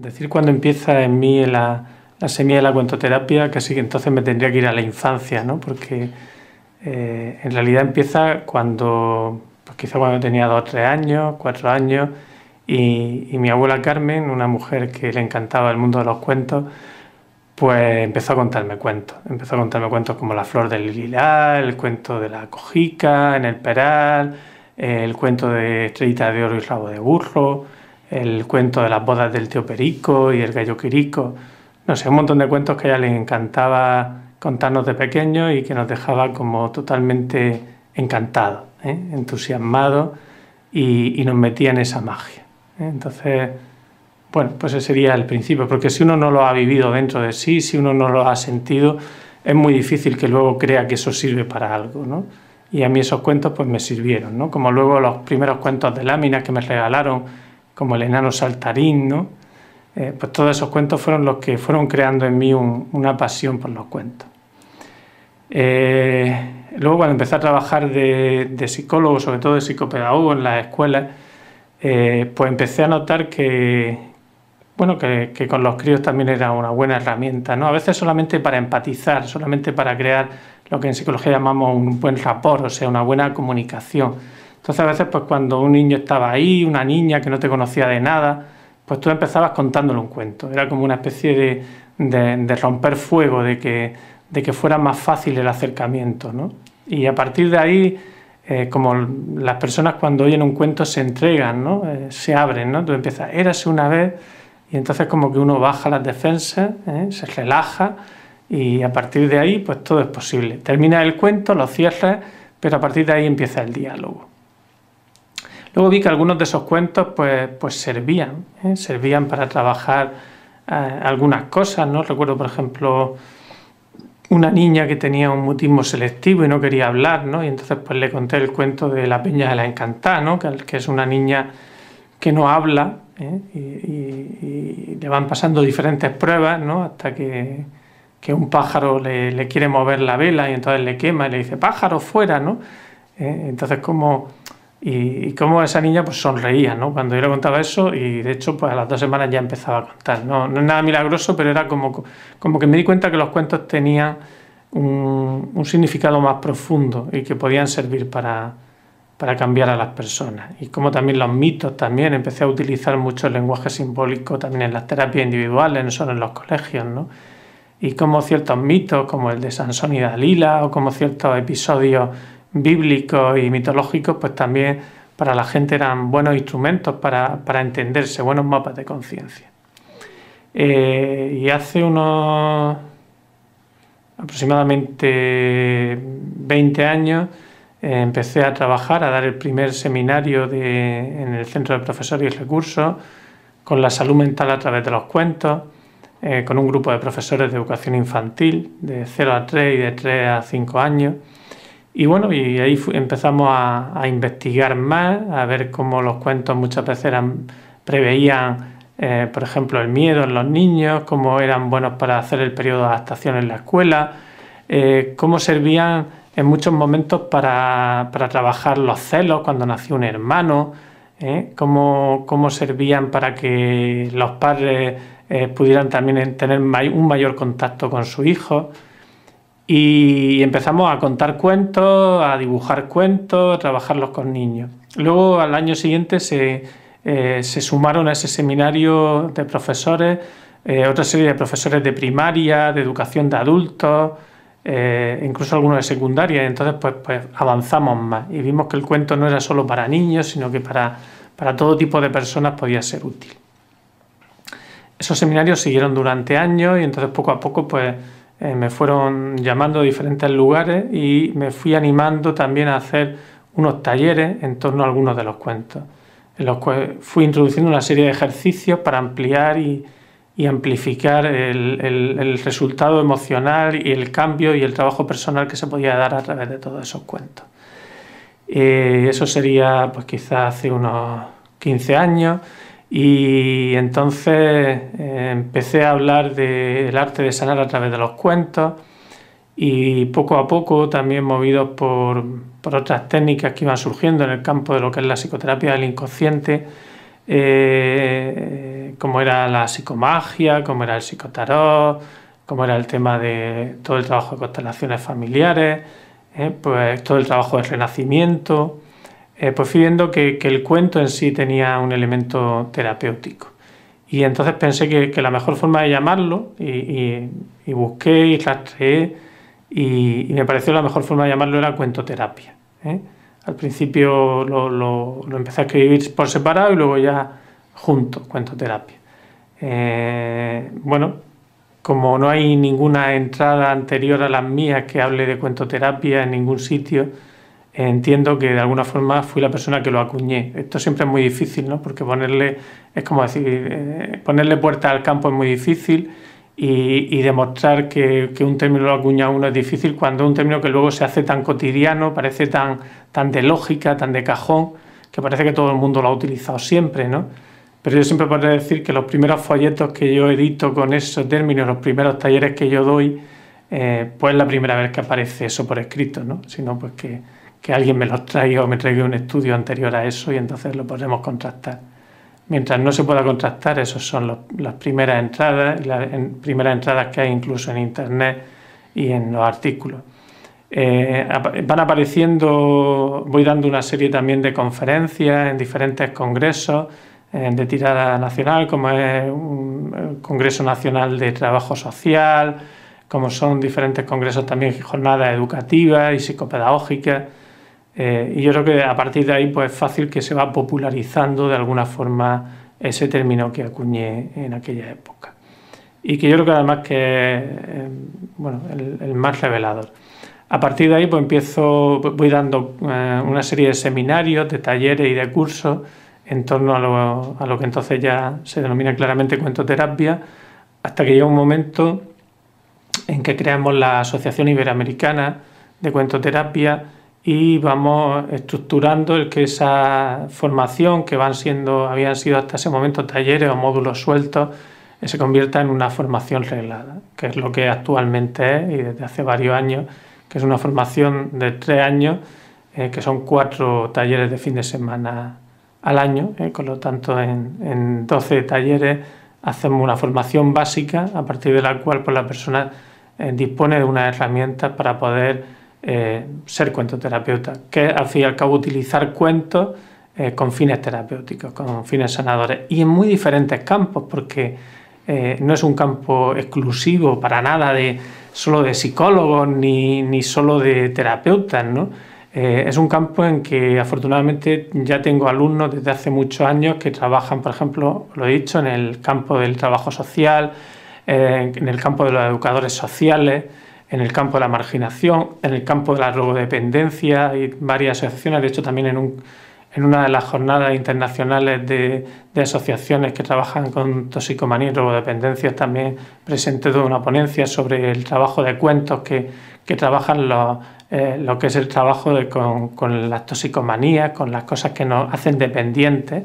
decir cuándo empieza en mí la semilla de la cuentoterapia, casi que entonces me tendría que ir a la infancia, ¿no? Porque en realidad empieza cuando, pues quizá cuando tenía 2 o 3 años, 4 años, y mi abuela Carmen, una mujer que le encantaba el mundo de los cuentos, pues empezó a contarme cuentos. Empezó a contarme cuentos como La flor del lilar, el cuento de la cojica en el peral, el cuento de Estrellita de oro y rabo de burro, el cuento de las bodas del tío Perico y el gallo Quirico. No sé, un montón de cuentos que a ella le encantaba contarnos de pequeños y que nos dejaba como totalmente encantados, entusiasmados y nos metía en esa magia. Entonces, bueno, pues ese sería el principio, porque si uno no lo ha vivido dentro de sí, si uno no lo ha sentido, es muy difícil que luego crea que eso sirve para algo, ¿no? Y a mí esos cuentos pues me sirvieron, ¿no? Como luego los primeros cuentos de láminas que me regalaron, como El enano saltarín, ¿no? Pues todos esos cuentos fueron los que fueron creando en mí una pasión por los cuentos. Luego cuando empecé a trabajar de psicólogo, sobre todo de psicopedagogo en las escuelas, pues empecé a notar que con los críos también era una buena herramienta, ¿no? A veces solamente para empatizar, solamente para crear lo que en psicología llamamos un buen rapport, o sea, una buena comunicación. Entonces a veces pues cuando un niño estaba ahí, una niña que no te conocía de nada, pues tú empezabas contándole un cuento. Era como una especie de romper fuego, de que fuera más fácil el acercamiento, ¿no? Y a partir de ahí, como las personas cuando oyen un cuento se entregan, ¿no? Se abren, ¿no? Tú empiezas, érase una vez, y entonces como que uno baja las defensas, se relaja, y a partir de ahí pues todo es posible. Termina el cuento, lo cierras, pero a partir de ahí empieza el diálogo. Luego vi que algunos de esos cuentos pues servían para trabajar algunas cosas, ¿no? Recuerdo, por ejemplo, una niña que tenía un mutismo selectivo y no quería hablar, ¿no? Y entonces pues le conté el cuento de La peña de la encantada, ¿no? Que es una niña que no habla, y le van pasando diferentes pruebas, ¿no? Hasta que un pájaro le quiere mover la vela y entonces le quema y le dice, pájaro, fuera, ¿no? Entonces como esa niña pues sonreía, ¿no? Cuando yo le contaba eso, y de hecho pues a las 2 semanas ya empezaba a contar. No es nada milagroso, pero era como que me di cuenta que los cuentos tenían un significado más profundo y que podían servir para cambiar a las personas. Y como también los mitos, también empecé a utilizar mucho el lenguaje simbólico también en las terapias individuales, no solo en los colegios, ¿no? Y como ciertos mitos, como el de Sansón y Dalila, o como ciertos episodios bíblicos y mitológicos, pues también para la gente eran buenos instrumentos para entenderse, buenos mapas de conciencia. Y hace unos aproximadamente 20 años empecé a trabajar, a dar el primer seminario en el Centro de Profesores y Recursos con la salud mental a través de los cuentos, con un grupo de profesores de educación infantil de 0 a 3 y de 3 a 5 años. Y bueno, y ahí empezamos a investigar más, a ver cómo los cuentos muchas veces preveían, por ejemplo, el miedo en los niños, cómo eran buenos para hacer el periodo de adaptación en la escuela, cómo servían en muchos momentos para trabajar los celos cuando nació un hermano, cómo servían para que los padres pudieran también tener un mayor contacto con su hijo. Y empezamos a contar cuentos, a dibujar cuentos, a trabajarlos con niños. Luego, al año siguiente, se sumaron a ese seminario de profesores, otra serie de profesores de primaria, de educación de adultos, incluso algunos de secundaria. Y entonces, pues avanzamos más y vimos que el cuento no era solo para niños, sino que para todo tipo de personas podía ser útil. Esos seminarios siguieron durante años y entonces poco a poco, pues, me fueron llamando a diferentes lugares y me fui animando también a hacer unos talleres en torno a algunos de los cuentos, en los cuales fui introduciendo una serie de ejercicios para ampliar y amplificar el resultado emocional y el cambio y el trabajo personal que se podía dar a través de todos esos cuentos. Eso sería pues quizás hace unos 15 años. Y entonces empecé a hablar del arte de sanar a través de los cuentos y poco a poco, también movidos por otras técnicas que iban surgiendo en el campo de lo que es la psicoterapia del inconsciente, cómo era la psicomagia, cómo era el psicotarot, cómo era el tema de todo el trabajo de constelaciones familiares, pues todo el trabajo del renacimiento. Pues fui viendo que el cuento en sí tenía un elemento terapéutico. Y entonces pensé que la mejor forma de llamarlo, y busqué y rastreé, y me pareció la mejor forma de llamarlo era cuentoterapia. Al principio lo empecé a escribir por separado y luego ya junto, cuentoterapia. Bueno, como no hay ninguna entrada anterior a las mías que hable de cuentoterapia en ningún sitio, entiendo que de alguna forma fui la persona que lo acuñé. Esto siempre es muy difícil, ¿no? Porque es como decir, ponerle puerta al campo es muy difícil y demostrar que un término lo acuña uno es difícil cuando es un término que luego se hace tan cotidiano, parece tan de lógica, tan de cajón, que parece que todo el mundo lo ha utilizado siempre, ¿no? Pero yo siempre podría decir que los primeros folletos que yo edito con esos términos, los primeros talleres que yo doy, pues es la primera vez que aparece eso por escrito, ¿no? Sino pues que alguien me los traiga o me traiga un estudio anterior a eso y entonces lo podremos contrastar. Mientras no se pueda contrastar, esas son las primeras entradas, primeras entradas que hay incluso en internet y en los artículos. Van apareciendo, voy dando una serie también de conferencias en diferentes congresos de tirada nacional, como es un Congreso Nacional de Trabajo Social, como son diferentes congresos también, jornadas educativas y psicopedagógicas. Y yo creo que a partir de ahí pues es fácil que se va popularizando de alguna forma ese término que acuñé en aquella época. Y que yo creo que además que es bueno, el más revelador. A partir de ahí pues voy dando una serie de seminarios, de talleres y de cursos en torno a lo que entonces ya se denomina claramente cuentoterapia, hasta que llega un momento en que creamos la Asociación Iberoamericana de Cuentoterapia y vamos estructurando el que esa formación que habían sido hasta ese momento talleres o módulos sueltos, se convierta en una formación reglada, que es lo que actualmente es y desde hace varios años, que es una formación de 3 años, que son 4 talleres de fin de semana al año, con lo tanto en 12 talleres hacemos una formación básica a partir de la cual pues, la persona dispone de unas herramientas para poder ser cuentoterapeuta, que es al fin y al cabo utilizar cuentos con fines terapéuticos, con fines sanadores y en muy diferentes campos, porque no es un campo exclusivo para nada solo de psicólogos ni solo de terapeutas, ¿no? Es un campo en que afortunadamente ya tengo alumnos desde hace muchos años que trabajan, por ejemplo, lo he dicho, en el campo del trabajo social, en el campo de los educadores sociales, en el campo de la marginación, en el campo de la drogodependencia. Hay varias asociaciones, de hecho también en una de las jornadas internacionales de asociaciones que trabajan con toxicomanía y drogodependencias también presenté toda una ponencia sobre el trabajo de cuentos que trabajan lo que es el trabajo con las toxicomanías, con las cosas que nos hacen dependientes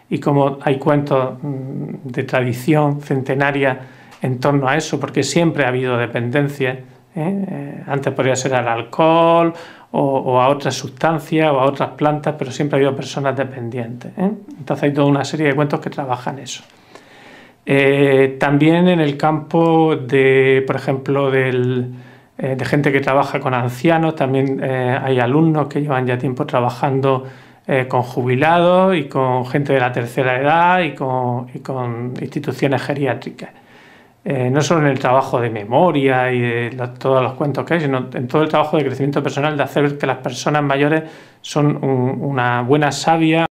y cómo hay cuentos de tradición centenaria en torno a eso, porque siempre ha habido dependencia. Antes podría ser al alcohol o a otras sustancias o a otras plantas, pero siempre ha habido personas dependientes. Entonces hay toda una serie de cuentos que trabajan eso. También en el campo por ejemplo, de gente que trabaja con ancianos, también hay alumnos que llevan ya tiempo trabajando con jubilados y con gente de la tercera edad y con instituciones geriátricas. No solo en el trabajo de memoria y de todos los cuentos que hay, sino en todo el trabajo de crecimiento personal, de hacer que las personas mayores son una buena savia